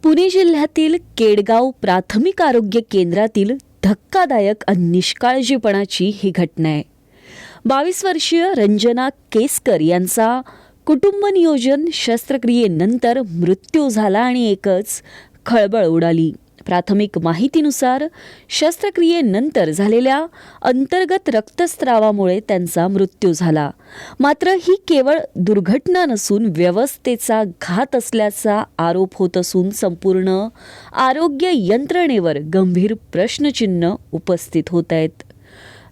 पुणे जिल्ह्यातील केडगाव प्राथमिक आरोग्य केंद्रातील धक्कादायक आणि निष्काळजीपणाची ही घटना आहे. 22 वर्षीय रंजना केसकर यांचा कुटुंब नियोजन शस्त्रक्रियेनंतर मृत्यू झाला आणि एकच खळबळ उडाली. प्राथमिक माहितीनुसार शस्त्रक्रियेनंतर झालेल्या अंतर्गत रक्तस्रावामुळे त्यांचा मृत्यू झाला. मात्र ही केवळ दुर्घटना नसून व्यवस्थेचा घात असल्याचा आरोप होत असून संपूर्ण आरोग्य यंत्रणेवर गंभीर प्रश्नचिन्ह उपस्थित होत आहेत.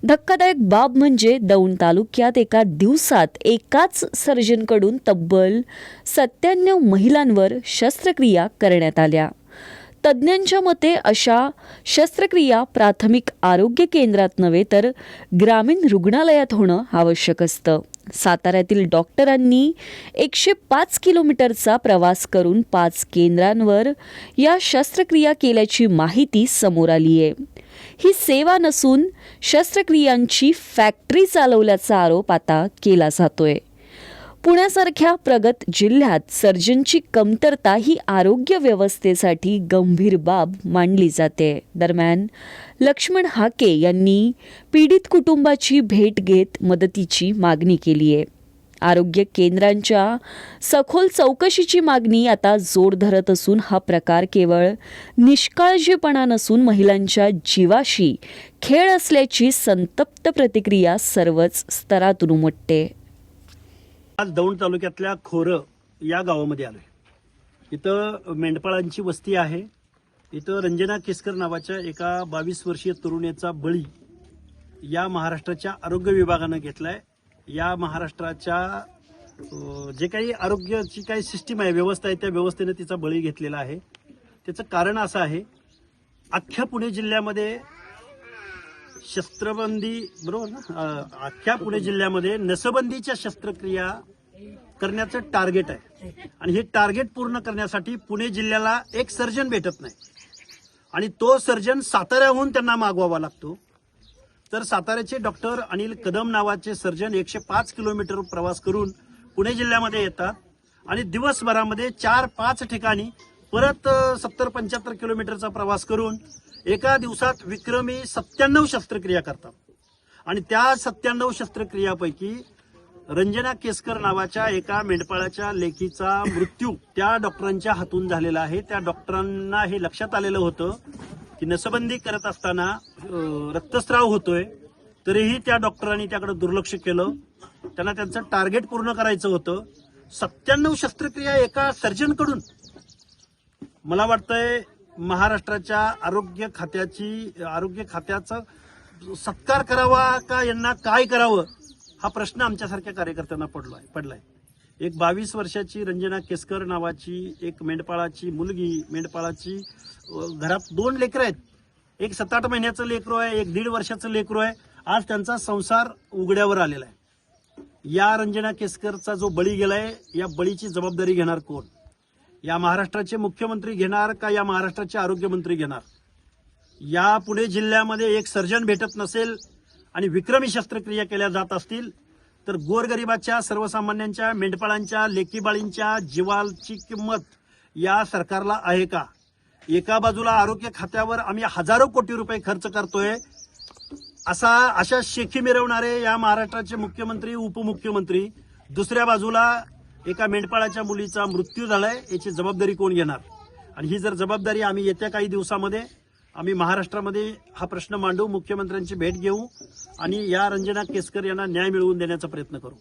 धक्कादायक बाब म्हणजे दौंड तालुक्यात एका दिवसात एकाच सर्जनकडून तब्बल 97 महिलांवर शस्त्रक्रिया करण्यात आल्या. तज्ज्ञांच्या मते अशा शस्त्रक्रिया प्राथमिक आरोग्य केंद्रात नव्हे तर ग्रामीण रुग्णालयात होणं आवश्यक असतं. साताऱ्यातील डॉक्टरांनी 105 किलोमीटरचा प्रवास करून 5 केंद्रांवर या शस्त्रक्रिया केल्याची माहिती समोर आली आहे. ही सेवा नसून शस्त्रक्रियांची फॅक्टरी चालवल्याचा आरोप आता केला जातोय. पुण्यासारख्या प्रगत जिल्ह्यात सर्जनची कमतरता ही आरोग्य व्यवस्थेसाठी गंभीर बाब मानली जाते. दरम्यान लक्ष्मण हाके यांनी पीडित कुटुंबाची भेट घेत मदतीची मागणी केली आहे. आरोग्य केंद्रांच्या सखोल चौकशीची मागणी आता जोर धरत असून हा प्रकार केवळ निष्काळजीपणा नसून महिलांच्या जीवाशी खेळ असल्याची संतप्त प्रतिक्रिया सर्वच स्तरातून उमटते. आज दौंड तालुक्यातल्या खोरं या गावामध्ये आलोय. इथं मेंढपाळांची वस्ती आहे. इथं रंजना केसकर नावाच्या एका 22 वर्षीय तरुणीचा बळी या महाराष्ट्राच्या आरोग्य विभागानं घेतलाय. या महाराष्ट्राच्या जे काही आरोग्याची काही सिस्टीम आहे, व्यवस्था आहे, त्या व्यवस्थेने तिचा बळी घेतलेला आहे. त्याचं कारण असं आहे, अख्ख्या पुणे जिल्ह्यामध्ये शस्त्रबंदी बरोबर ना, अख्ख्या पुणे जिल्ह्यामध्ये नसबंदीच्या शस्त्रक्रिया करण्याचं टार्गेट आहे आणि हे टार्गेट पूर्ण करण्यासाठी पुणे जिल्ह्याला एक सर्जन भेटत नाही आणि तो सर्जन साताऱ्याहून त्यांना मागवावा लागतो. तर साताऱ्याचे डॉक्टर अनिल कदम नावाचे सर्जन 105 किलोमीटर प्रवास करून पुणे जिल्ह्यामध्ये येतात आणि दिवसभरामध्ये 4-5 ठिकाणी परत 70-75 किलोमीटरचा प्रवास करून एका दिवसात विक्रमी 97 शस्त्रक्रिया करतात. आणि त्या 97 शस्त्रक्रियापैकी रंजना केसकर नावाच्या एका मेंढपाळाच्या लेकीचा मृत्यू त्या डॉक्टरांच्या हातून झालेला आहे. त्या डॉक्टरांना हे लक्षात आलेलं होतं की नसबंदी करत असताना रक्तस्राव होतोय, तरीही त्या डॉक्टरांनी त्याकडे दुर्लक्ष केलं. त्यांना त्यांचं टार्गेट पूर्ण करायचं होतं. 97 शस्त्रक्रिया एका सर्जनकडून. मला वाटतंय महाराष्ट्राच्या आरोग्य खात्याचा सत्कार करावा का यांना काय करावं हा प्रश्न आमच्यासारख्या कार्यकर्त्यांना पडलाय. एक 22 वर्षाची रंजना केसकर नावाची एक मेंढपाळाची मुलगी, मेंढपाळाची घरात 2 लेकरं आहेत. एक 7-8 महिन्याचं लेकरू आहे, एक 1.5 वर्षाचं लेकरू आहे. आज त्यांचा संसार उघड्यावर आलेला आहे. या रंजना केसकरचा जो बळी गेलाय, या बळीची जबाबदारी घेणार कोण? या महाराष्ट्राचे मुख्यमंत्री घेणार का या महाराष्ट्राचे आरोग्यमंत्री घेणार? या पुणे जिल्ह्यामध्ये एक सर्जन भेटत नसेल आणि विक्रमी शस्त्रक्रिया केल्या जात असतील तर गोरगरिबाच्या, सर्वसामान्यांच्या, मेंढपाळांच्या, लेकीबाळींच्या जीवाची किंमत या सरकारला आहे का? एका बाजूला आरोग्य खात्यावर आम्ही हजारो कोटी रुपये खर्च करतोय, अशा शेखी मिरवणारे या महाराष्ट्राचे मुख्यमंत्री, उपमुख्यमंत्री. दुसऱ्या बाजूला एका मेंढपाळाच्या मुलीचा मृत्यू झालाय, याची जबाबदारी कोण घेणार? आणि ही जर जबाबदारी आम्ही येत्या काही दिवसामध्ये आम्ही महाराष्ट्रामध्ये हा प्रश्न मांडू, मुख्यमंत्र्यांची भेट घेऊ आणि या रंजना केसकर यांना न्याय मिळवून देण्याचा प्रयत्न करू.